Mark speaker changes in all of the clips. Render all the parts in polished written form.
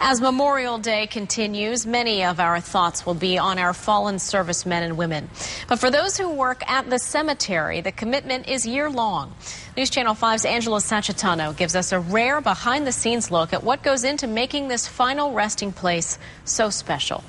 Speaker 1: As Memorial Day continues, many of our thoughts will be on our fallen servicemen and women. But for those who work at the cemetery, the commitment is year-long. News Channel 5's Angela Sacitano gives us a rare behind-the-scenes look at what goes into making this final resting place so special.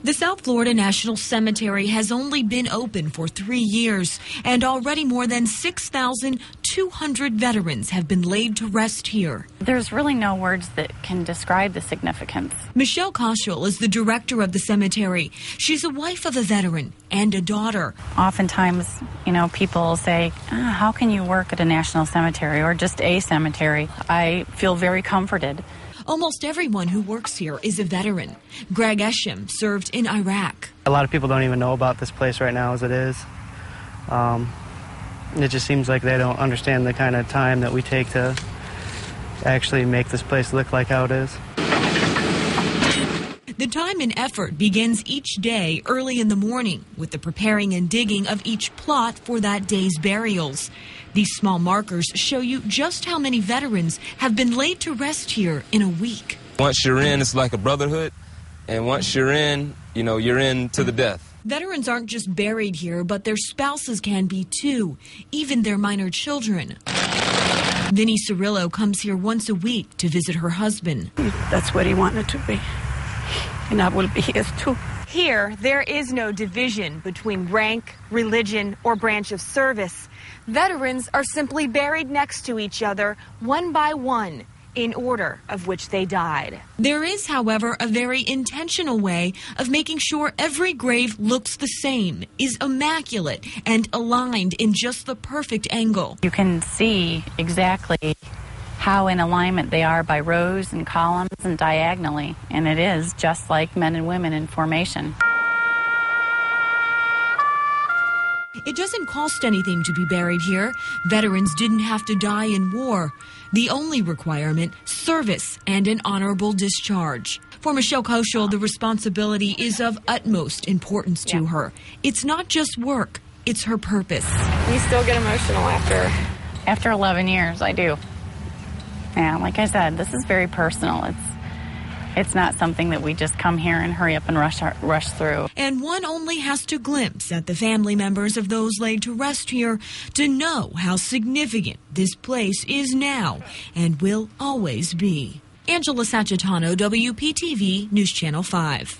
Speaker 2: The South Florida National Cemetery has only been open for 3 years, and already more than 6,200 veterans have been laid to rest here.
Speaker 3: There's really no words that can describe the significance.
Speaker 2: Michelle Koschel is the director of the cemetery. She's a wife of a veteran and a daughter.
Speaker 3: Oftentimes, people say, how can you work at a national cemetery or just a cemetery? I feel very comforted.
Speaker 2: Almost everyone who works here is a veteran. Greg Esham served in Iraq.
Speaker 4: A lot of people don't even know about this place right now as it is. It just seems like they don't understand the kind of time that we take to actually make this place look like how it is.
Speaker 2: The time and effort begins each day early in the morning with the preparing and digging of each plot for that day's burials. These small markers show you just how many veterans have been laid to rest here in a week.
Speaker 5: Once you're in, it's like a brotherhood. And once you're in, you're in to the death.
Speaker 2: Veterans aren't just buried here, but their spouses can be too, even their minor children. Vinnie Cirillo comes here once a week to visit her husband.
Speaker 6: That's what he wanted to be. And I will be his too.
Speaker 7: Here, there is no division between rank, religion, or branch of service. Veterans are simply buried next to each other, one by one, in order of which they died.
Speaker 2: There is, however, a very intentional way of making sure every grave looks the same, is immaculate, and aligned in just the perfect angle.
Speaker 3: You can see exactly how in alignment they are by rows and columns and diagonally, and it is just like men and women in formation.
Speaker 2: It doesn't cost anything to be buried here. Veterans didn't have to die in war. The only requirement, service and an honorable discharge. For Michelle Koschel, the responsibility is of utmost importance to her. It's not just work, it's her purpose.
Speaker 7: You still get emotional
Speaker 3: After 11 years, I do. Yeah, like I said, this is very personal. It's not something that we just come here and hurry up and rush through.
Speaker 2: And one only has to glimpse at the family members of those laid to rest here to know how significant this place is now and will always be. Angela Sacitano, WPTV News Channel 5.